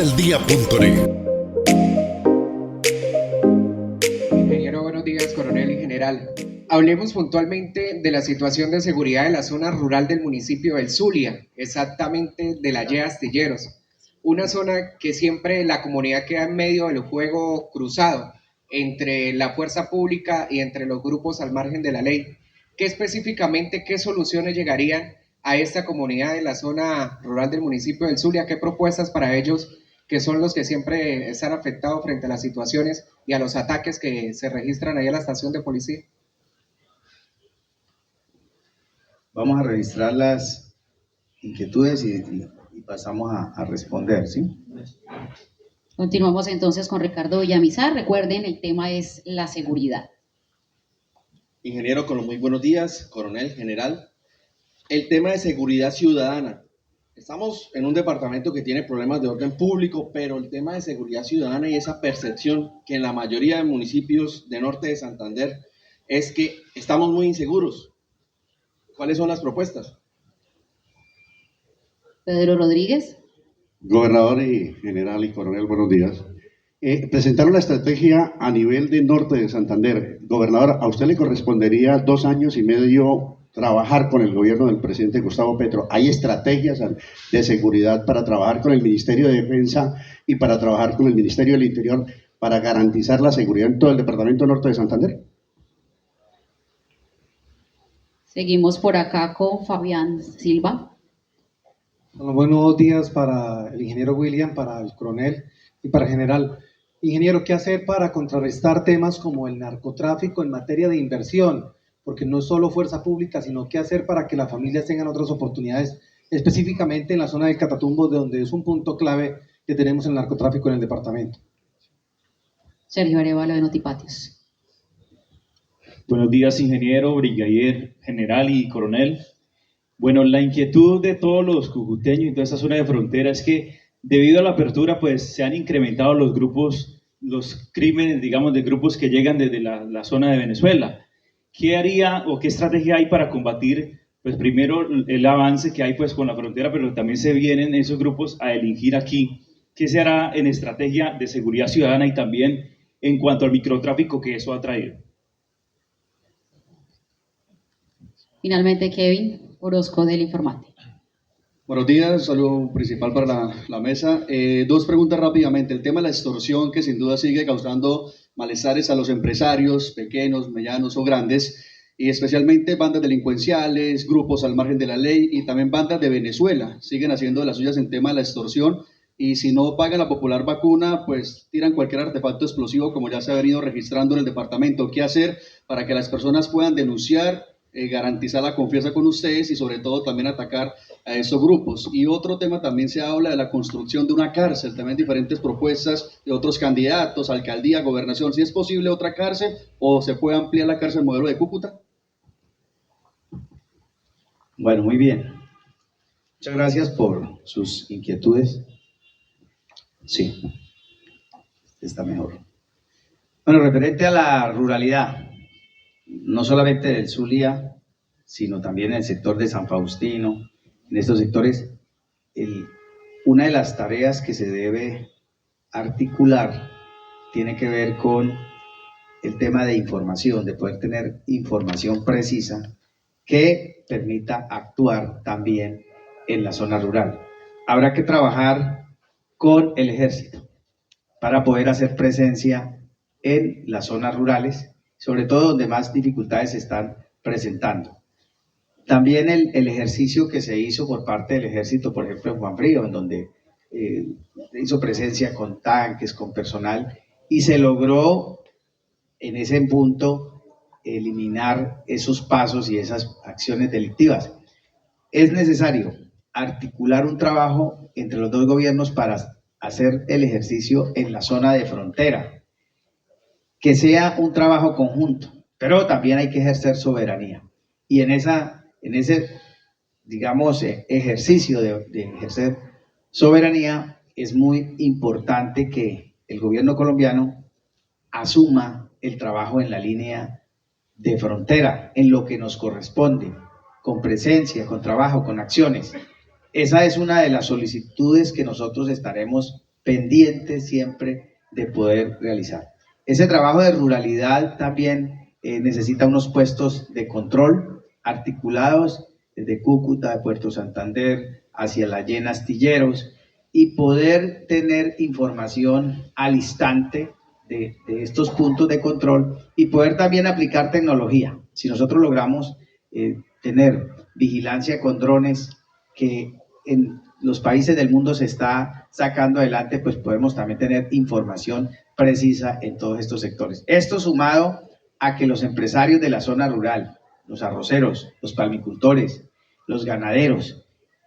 Aldia.net. Ingeniero, buenos días, coronel y general. Hablemos puntualmente de la situación de seguridad de la zona rural del municipio del Zulia, exactamente de la Y Astilleros, una zona que siempre la comunidad queda en medio del juego cruzado entre la fuerza pública y entre los grupos al margen de la ley. ¿Qué soluciones llegarían a esta comunidad de la zona rural del municipio del Zulia? ¿Qué propuestas para ellos, que son los que siempre están afectados frente a las situaciones y a los ataques que se registran ahí a la estación de policía? Vamos a registrar las inquietudes y pasamos a responder, ¿sí? Continuamos entonces con Ricardo Villamizar. Recuerden, el tema es la seguridad. Ingeniero, con los muy buenos días, coronel, general. El tema de seguridad ciudadana. Estamos en un departamento que tiene problemas de orden público, pero el tema de seguridad ciudadana y esa percepción que en la mayoría de municipios de norte de Santander es que estamos muy inseguros. ¿Cuáles son las propuestas? Pedro Rodríguez. Gobernador y general y coronel, buenos días. Presentaron la estrategia a nivel de norte de Santander. Gobernador, a usted le correspondería 2 años y medio trabajar con el gobierno del presidente Gustavo Petro. ¿Hay estrategias de seguridad para trabajar con el Ministerio de Defensa y para trabajar con el Ministerio del Interior para garantizar la seguridad en todo el departamento norte de Santander? Seguimos por acá con Fabián Silva. Bueno, buenos días para el ingeniero William, para el coronel y para el general. Ingeniero, ¿qué hacer para contrarrestar temas como el narcotráfico en materia de inversión? Porque no es solo fuerza pública, sino qué hacer para que las familias tengan otras oportunidades, específicamente en la zona del Catatumbo, de donde es un punto clave que tenemos el narcotráfico en el departamento. Sergio Arevalo, de Notipatios. Buenos días, ingeniero, brigadier, general y coronel. Bueno, la inquietud de todos los cucuteños y toda esta zona de frontera es que debido a la apertura, pues se han incrementado los grupos, los crímenes, digamos, de grupos que llegan desde la zona de Venezuela. ¿Qué haría o qué estrategia hay para combatir, pues primero el avance que hay pues con la frontera, pero también se vienen esos grupos a delinquir aquí? ¿Qué se hará en estrategia de seguridad ciudadana y también en cuanto al microtráfico que eso ha traído? Finalmente, Kevin Orozco, del Informante. Buenos días, saludo principal para la mesa. 2 preguntas rápidamente. El tema de la extorsión, que sin duda sigue causando malestares a los empresarios pequeños, medianos o grandes, y especialmente bandas delincuenciales, grupos al margen de la ley y también bandas de Venezuela. Siguen haciendo de las suyas en tema de la extorsión, y si no pagan la popular vacuna, pues tiran cualquier artefacto explosivo, como ya se ha venido registrando en el departamento. ¿Qué hacer para que las personas puedan denunciar, garantizar la confianza con ustedes y sobre todo también atacar a esos grupos? Y otro tema, también se habla de la construcción de una cárcel, también diferentes propuestas de otros candidatos, alcaldía, gobernación. ¿Si es posible otra cárcel o se puede ampliar la cárcel modelo de Cúcuta? Bueno, muy bien. Muchas gracias por sus inquietudes. Sí, está mejor. Bueno, referente a la ruralidad, no solamente del Zulia, sino también en el sector de San Faustino, en estos sectores, una de las tareas que se debe articular tiene que ver con el tema de información, de poder tener información precisa que permita actuar también en la zona rural. Habrá que trabajar con el ejército para poder hacer presencia en las zonas rurales, sobre todo donde más dificultades se están presentando. También el ejercicio que se hizo por parte del ejército, por ejemplo en Juan Frío, en donde hizo presencia con tanques, con personal, y se logró en ese punto eliminar esos pasos y esas acciones delictivas. Es necesario articular un trabajo entre los 2 gobiernos para hacer el ejercicio en la zona de frontera, que sea un trabajo conjunto, pero también hay que ejercer soberanía. Y en ese, digamos, ejercicio de ejercer soberanía, es muy importante que el gobierno colombiano asuma el trabajo en la línea de frontera, en lo que nos corresponde, con presencia, con trabajo, con acciones. Esa es una de las solicitudes que nosotros estaremos pendientes siempre de poder realizar. Ese trabajo de ruralidad también necesita unos puestos de control articulados desde Cúcuta, de Puerto Santander, hacia la Llena Astilleros, y poder tener información al instante de estos puntos de control y poder también aplicar tecnología. Si nosotros logramos tener vigilancia con drones que en los países del mundo se está sacando adelante, pues podemos también tener información precisa en todos estos sectores. Esto sumado a que los empresarios de la zona rural, los arroceros, los palmicultores, los ganaderos,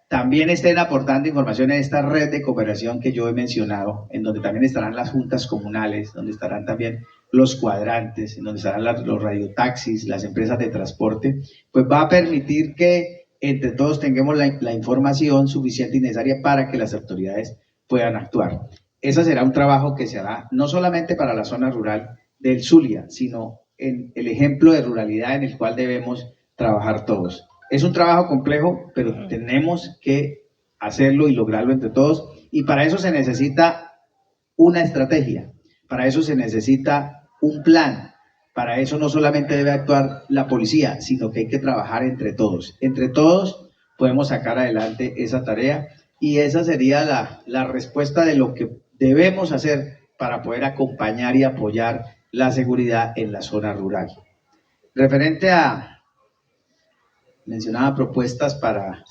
también estén aportando información en esta red de cooperación que yo he mencionado, en donde también estarán las juntas comunales, donde estarán también los cuadrantes, en donde estarán los radiotaxis, las empresas de transporte, pues va a permitir que entre todos tengamos la información suficiente y necesaria para que las autoridades puedan actuar. Ese será un trabajo que se hará no solamente para la zona rural del Zulia, sino en el ejemplo de ruralidad en el cual debemos trabajar todos. Es un trabajo complejo, pero tenemos que hacerlo y lograrlo entre todos, y para eso se necesita una estrategia, para eso se necesita un plan, para eso no solamente debe actuar la policía, sino que hay que trabajar entre todos. Entre todos podemos sacar adelante esa tarea, y esa sería la respuesta de lo que debemos hacer para poder acompañar y apoyar la seguridad en la zona rural. Referente a mencionaba propuestas para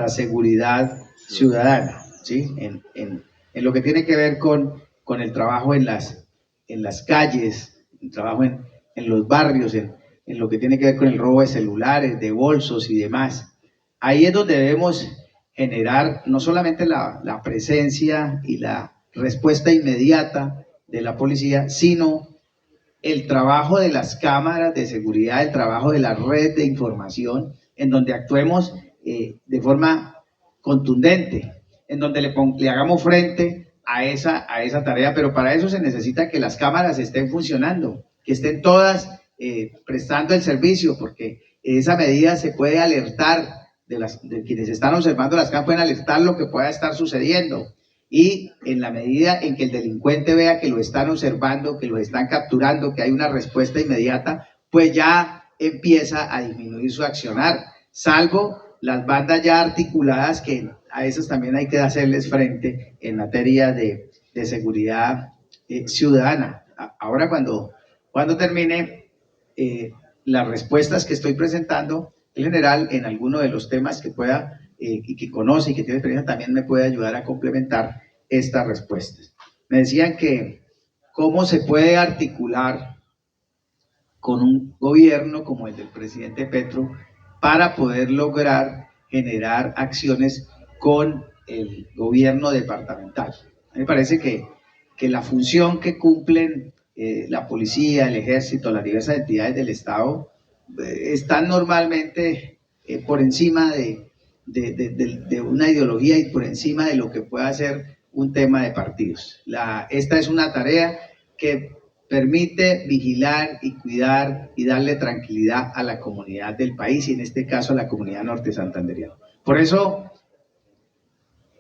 seguridad ciudadana, ¿sí? En lo que tiene que ver con el trabajo en las calles, el trabajo en los barrios, en lo que tiene que ver con el robo de celulares, de bolsos y demás. Ahí es donde debemos generar no solamente la presencia y la respuesta inmediata de la policía, sino el trabajo de las cámaras de seguridad, el trabajo de la red de información, en donde actuemos de forma contundente, en donde le hagamos frente a esa tarea, pero para eso se necesita que las cámaras estén funcionando, que estén todas prestando el servicio, porque esa medida se puede alertar de quienes están observando las cámaras, pueden alertar lo que pueda estar sucediendo. Y en la medida en que el delincuente vea que lo están observando, que lo están capturando, que hay una respuesta inmediata, pues ya empieza a disminuir su accionar, salvo las bandas ya articuladas, que a esas también hay que hacerles frente en materia de seguridad ciudadana. Ahora cuando termine las respuestas que estoy presentando, el general en alguno de los temas que pueda y que conoce y que tiene experiencia también me puede ayudar a complementar estas respuestas. Me decían que cómo se puede articular con un gobierno como el del presidente Petro para poder lograr generar acciones con el gobierno departamental. A mí me parece que la función que cumplen la policía, el ejército, las diversas entidades del Estado están normalmente por encima de una ideología y por encima de lo que pueda ser un tema de partidos. Esta es una tarea que permite vigilar y cuidar y darle tranquilidad a la comunidad del país, y en este caso a la comunidad norte santandereana. Por eso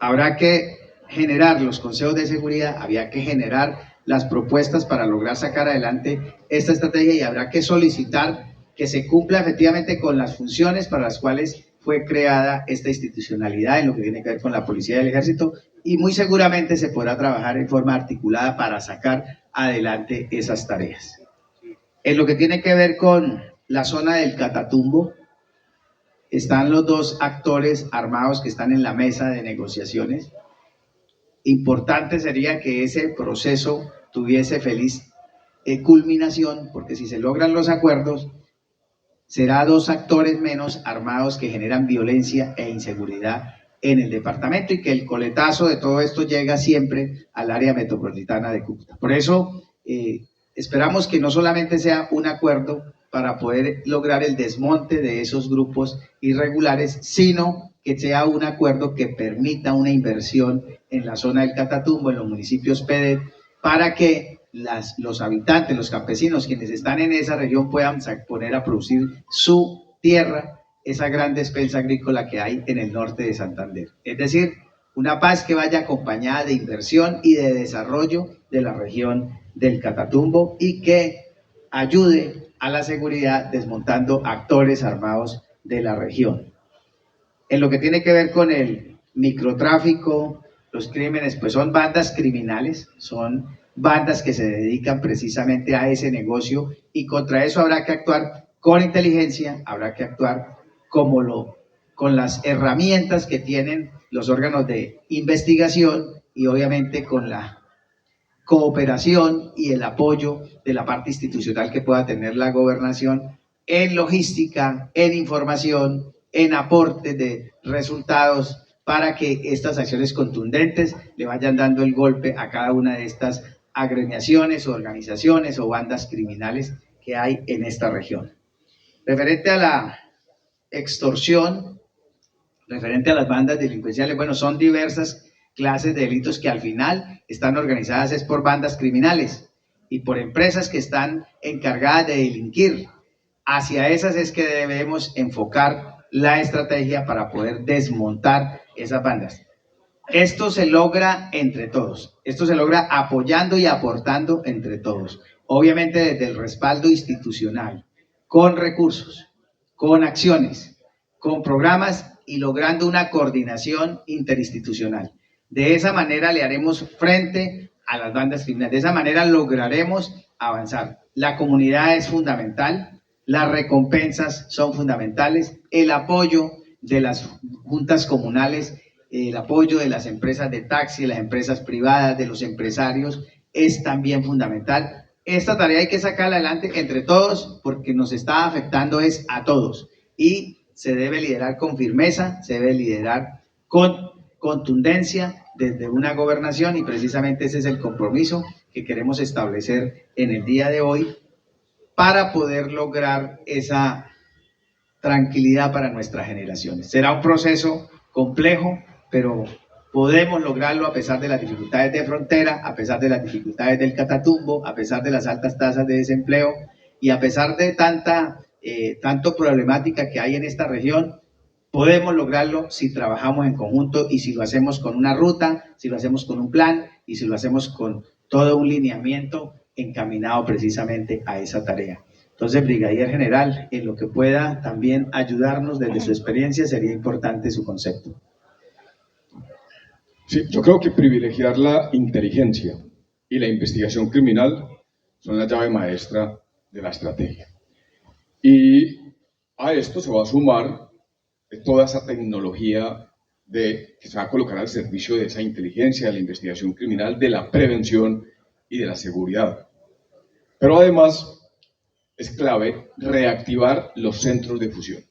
habrá que generar los consejos de seguridad, había que generar las propuestas para lograr sacar adelante esta estrategia, y habrá que solicitar que se cumpla efectivamente con las funciones para las cuales fue creada esta institucionalidad en lo que tiene que ver con la policía y el ejército, y muy seguramente se podrá trabajar en forma articulada para sacar adelante esas tareas. En lo que tiene que ver con la zona del Catatumbo, están los dos actores armados que están en la mesa de negociaciones. Importante sería que ese proceso tuviese feliz culminación, porque si se logran los acuerdos, será dos actores menos armados que generan violencia e inseguridad en el departamento, y que el coletazo de todo esto llega siempre al área metropolitana de Cúcuta. Por eso esperamos que no solamente sea un acuerdo para poder lograr el desmonte de esos grupos irregulares, sino que sea un acuerdo que permita una inversión en la zona del Catatumbo, en los municipios PEDET, para que los habitantes, los campesinos, quienes están en esa región, puedan poner a producir su tierra, esa gran despensa agrícola que hay en el norte de Santander. Es decir, una paz que vaya acompañada de inversión y de desarrollo de la región del Catatumbo y que ayude a la seguridad desmontando actores armados de la región. En lo que tiene que ver con el microtráfico, los crímenes, pues son bandas criminales, son bandas que se dedican precisamente a ese negocio y contra eso habrá que actuar con inteligencia, habrá que actuar con las herramientas que tienen los órganos de investigación y obviamente con la cooperación y el apoyo de la parte institucional que pueda tener la gobernación en logística, en información, en aporte de resultados para que estas acciones contundentes le vayan dando el golpe a cada una de estas agremiaciones, organizaciones o bandas criminales que hay en esta región. Referente a la extorsión, referente a las bandas delincuenciales, bueno, son diversas clases de delitos que al final están organizadas es por bandas criminales y por empresas que están encargadas de delinquir. Hacia esas es que debemos enfocar la estrategia para poder desmontar esas bandas. Esto se logra entre todos, esto se logra apoyando y aportando entre todos, obviamente desde el respaldo institucional, con recursos, con acciones, con programas y logrando una coordinación interinstitucional. De esa manera le haremos frente a las bandas criminales, de esa manera lograremos avanzar. La comunidad es fundamental, las recompensas son fundamentales, el apoyo de las juntas comunales, el apoyo de las empresas de taxi, de las empresas privadas, de los empresarios, es también fundamental. Esta tarea hay que sacarla adelante entre todos porque nos está afectando es a todos y se debe liderar con firmeza, se debe liderar con contundencia desde una gobernación y precisamente ese es el compromiso que queremos establecer en el día de hoy para poder lograr esa tranquilidad para nuestras generaciones. Será un proceso complejo, pero podemos lograrlo a pesar de las dificultades de frontera, a pesar de las dificultades del Catatumbo, a pesar de las altas tasas de desempleo y a pesar de tanto problemática que hay en esta región. Podemos lograrlo si trabajamos en conjunto y si lo hacemos con una ruta, si lo hacemos con un plan y si lo hacemos con todo un lineamiento encaminado precisamente a esa tarea. Entonces, Brigadier General, en lo que pueda también ayudarnos desde su experiencia, sería importante su concepto. Sí, yo creo que privilegiar la inteligencia y la investigación criminal son la llave maestra de la estrategia. Y a esto se va a sumar toda esa tecnología que se va a colocar al servicio de esa inteligencia, de la investigación criminal, de la prevención y de la seguridad. Pero además es clave reactivar los centros de fusión.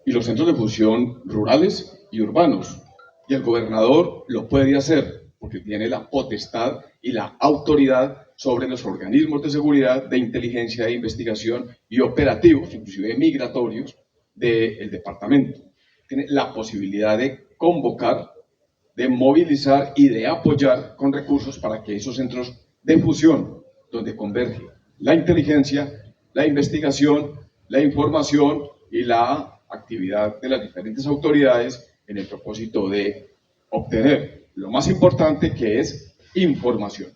Y los centros de fusión rurales y urbanos. Y el gobernador lo puede hacer porque tiene la potestad y la autoridad sobre los organismos de seguridad, de inteligencia, de investigación y operativos, inclusive migratorios, del departamento. Tiene la posibilidad de convocar, de movilizar y de apoyar con recursos para que esos centros de fusión, donde converge la inteligencia, la investigación, la información y la actividad de las diferentes autoridades en el propósito de obtener lo más importante, que es información,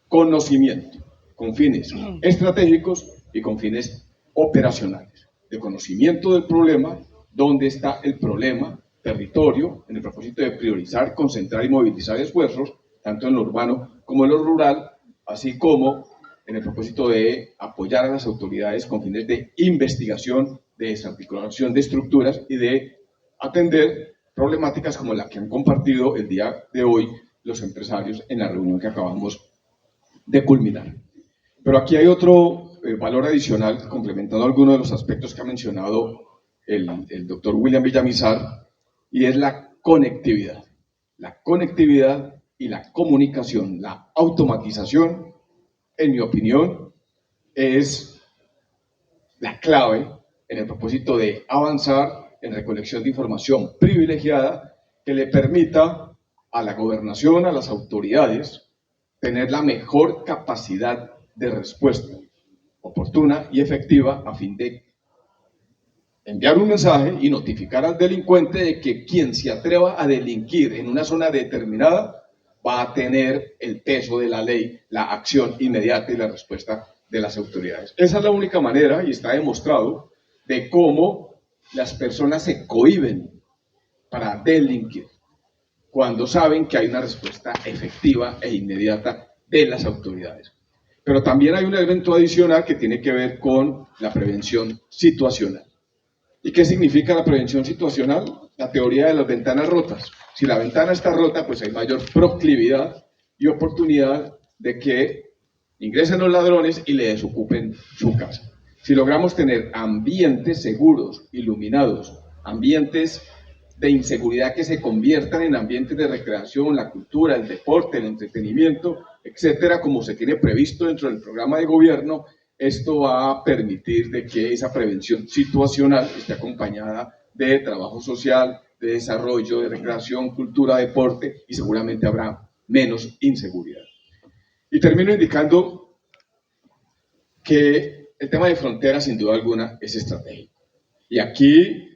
conocimiento, con fines estratégicos y con fines operacionales, de conocimiento del problema, dónde está el problema, territorio, en el propósito de priorizar, concentrar y movilizar esfuerzos, tanto en lo urbano como en lo rural, así como en el propósito de apoyar a las autoridades con fines de investigación, de desarticulación de estructuras y de atender problemáticas como la que han compartido el día de hoy los empresarios en la reunión que acabamos de culminar. Pero aquí hay otro valor adicional, complementando algunos de los aspectos que ha mencionado el doctor William Villamizar, y es la conectividad. La conectividad y la comunicación, la automatización, en mi opinión, es la clave en el propósito de avanzar en recolección de información privilegiada que le permita a la gobernación, a las autoridades, tener la mejor capacidad de respuesta oportuna y efectiva a fin de enviar un mensaje y notificar al delincuente de que quien se atreva a delinquir en una zona determinada va a tener el peso de la ley, la acción inmediata y la respuesta de las autoridades. Esa es la única manera, y está demostrado, de cómo las personas se cohíben para delinquir cuando saben que hay una respuesta efectiva e inmediata de las autoridades. Pero también hay un elemento adicional que tiene que ver con la prevención situacional. ¿Y qué significa la prevención situacional? La teoría de las ventanas rotas. Si la ventana está rota, pues hay mayor proclividad y oportunidad de que ingresen los ladrones y le desocupen su casa. Si logramos tener ambientes seguros, iluminados, ambientes de inseguridad que se conviertan en ambientes de recreación, la cultura, el deporte, el entretenimiento, etcétera, como se tiene previsto dentro del programa de gobierno, esto va a permitir de que esa prevención situacional esté acompañada de trabajo social, de desarrollo, de recreación, cultura, deporte, y seguramente habrá menos inseguridad. Y termino indicando que el tema de fronteras, sin duda alguna, es estratégico. Y aquí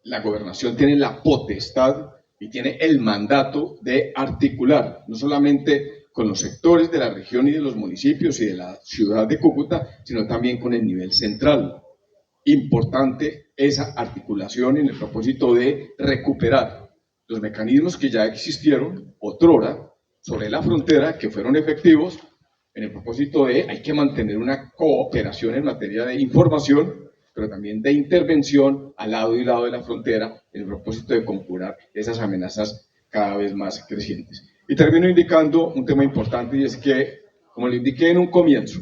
la gobernación tiene la potestad y tiene el mandato de articular, no solamente con los sectores de la región y de los municipios y de la ciudad de Cúcuta, sino también con el nivel central. Importante esa articulación en el propósito de recuperar los mecanismos que ya existieron otrora sobre la frontera, que fueron efectivos, en el propósito de hay que mantener una cooperación en materia de información, pero también de intervención al lado y lado de la frontera, en el propósito de conjurar esas amenazas cada vez más crecientes. Y termino indicando un tema importante, y es que, como le indiqué en un comienzo,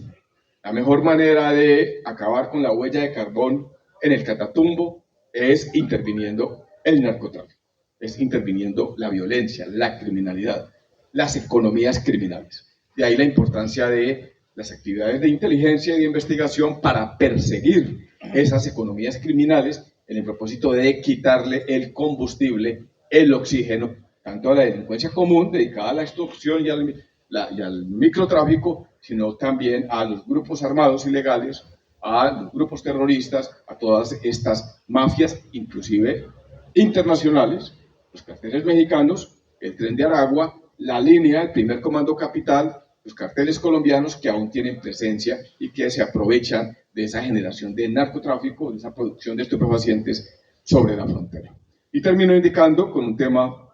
la mejor manera de acabar con la huella de carbón en el Catatumbo es interviniendo el narcotráfico, es interviniendo la violencia, la criminalidad, las economías criminales. De ahí la importancia de las actividades de inteligencia y de investigación para perseguir esas economías criminales en el propósito de quitarle el combustible, el oxígeno, tanto a la delincuencia común dedicada a la extorsión y al microtráfico, sino también a los grupos armados ilegales, a los grupos terroristas, a todas estas mafias, inclusive internacionales, los carteles mexicanos, el Tren de Aragua, la línea, el primer comando capital, los carteles colombianos que aún tienen presencia y que se aprovechan de esa generación de narcotráfico, de esa producción de estupefacientes sobre la frontera. Y termino indicando con un tema,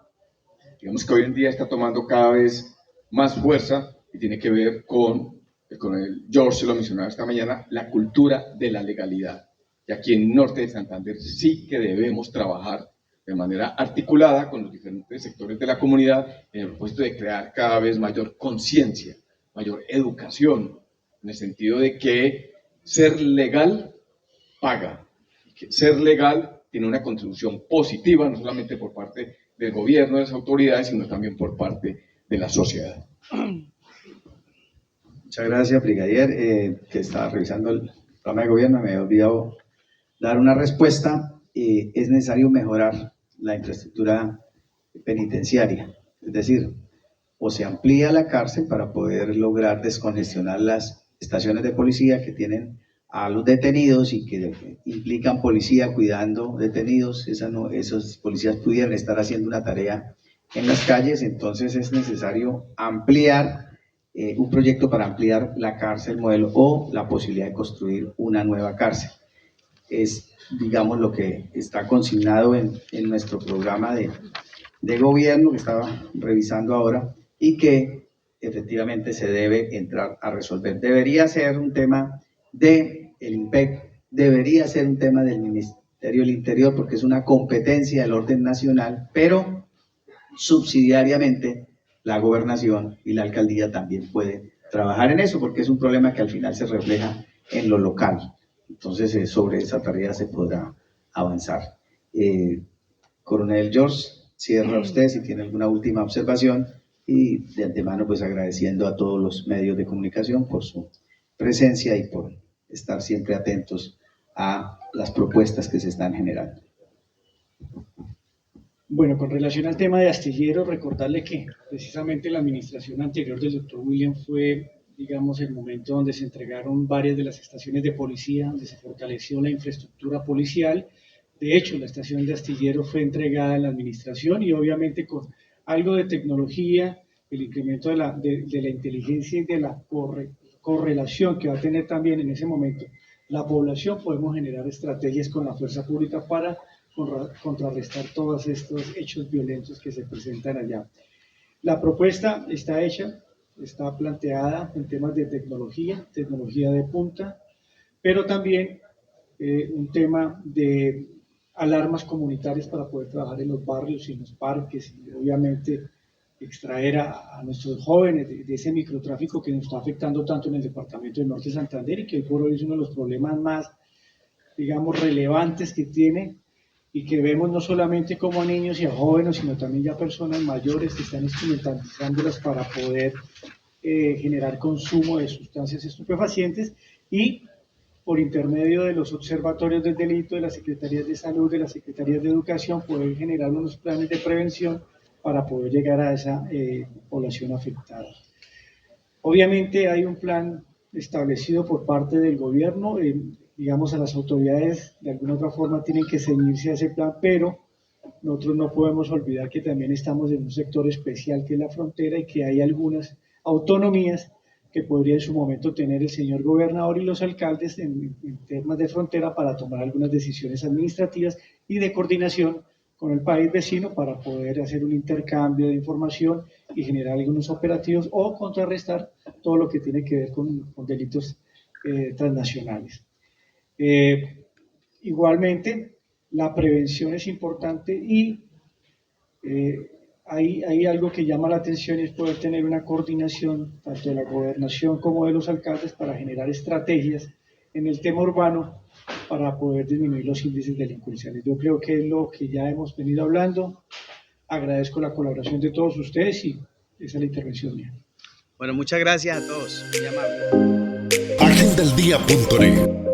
digamos que hoy en día está tomando cada vez más fuerza y tiene que ver con el coronel George, se lo mencionaba esta mañana, la cultura de la legalidad. Y aquí en Norte de Santander sí que debemos trabajar de manera articulada con los diferentes sectores de la comunidad en el propósito de crear cada vez mayor conciencia, mayor educación, en el sentido de que ser legal paga, que ser legal tiene una contribución positiva, no solamente por parte del gobierno, de las autoridades, sino también por parte de la sociedad. Muchas gracias, brigadier, que estaba revisando el programa de gobierno, me había olvidado dar una respuesta. Es necesario mejorar la infraestructura penitenciaria, es decir, o se amplía la cárcel para poder lograr descongestionar las estaciones de policía que tienen a los detenidos y que implican policía cuidando detenidos. Esos policías pudieran estar haciendo una tarea en las calles, entonces es necesario ampliar un proyecto para ampliar la cárcel modelo o la posibilidad de construir una nueva cárcel. Es, digamos, lo que está consignado en nuestro programa de gobierno que estaba revisando ahora y que efectivamente se debe entrar a resolver. Debería ser un tema del IMPEC, debería ser un tema del Ministerio del Interior porque es una competencia del orden nacional, pero subsidiariamente la gobernación y la alcaldía también pueden trabajar en eso porque es un problema que al final se refleja en lo local. Entonces, sobre esa tarea se podrá avanzar. Coronel George, cierra usted si tiene alguna última observación y de antemano pues agradeciendo a todos los medios de comunicación por su presencia y por estar siempre atentos a las propuestas que se están generando. Bueno, con relación al tema de astilleros, recordarle que precisamente la administración anterior del doctor William fue, digamos, el momento donde se entregaron varias de las estaciones de policía, donde se fortaleció la infraestructura policial, De hecho, la estación de Astillero fue entregada a la administración y obviamente con algo de tecnología, el incremento de la inteligencia y de la correlación que va a tener también en ese momento la población, podemos generar estrategias con la fuerza pública para contrarrestar todos estos hechos violentos que se presentan allá. La propuesta está hecha, está planteada en temas de tecnología de punta, pero también un tema de alarmas comunitarias para poder trabajar en los barrios y en los parques y obviamente extraer a nuestros jóvenes de ese microtráfico que nos está afectando tanto en el departamento del Norte de Santander y que hoy por hoy es uno de los problemas más, digamos, relevantes que tiene y que vemos no solamente como a niños y a jóvenes, sino también ya personas mayores que están instrumentalizándolas para poder generar consumo de sustancias estupefacientes y por intermedio de los observatorios del delito, de las secretarías de salud, de las secretarías de educación, poder generar unos planes de prevención para poder llegar a esa población afectada. Obviamente hay un plan establecido por parte del gobierno, digamos a las autoridades de alguna otra forma tienen que ceñirse a ese plan, pero nosotros no podemos olvidar que también estamos en un sector especial que es la frontera y que hay algunas autonomías que podría en su momento tener el señor gobernador y los alcaldes en temas de frontera para tomar algunas decisiones administrativas y de coordinación con el país vecino para poder hacer un intercambio de información y generar algunos operativos o contrarrestar todo lo que tiene que ver con delitos transnacionales. Igualmente, la prevención es importante y hay algo que llama la atención y es poder tener una coordinación tanto de la gobernación como de los alcaldes para generar estrategias en el tema urbano para poder disminuir los índices delincuenciales. Yo creo que es lo que ya hemos venido hablando. Agradezco la colaboración de todos ustedes y esa es la intervención mía. Bueno, muchas gracias a todos. Muy amable. Agendaeldia.net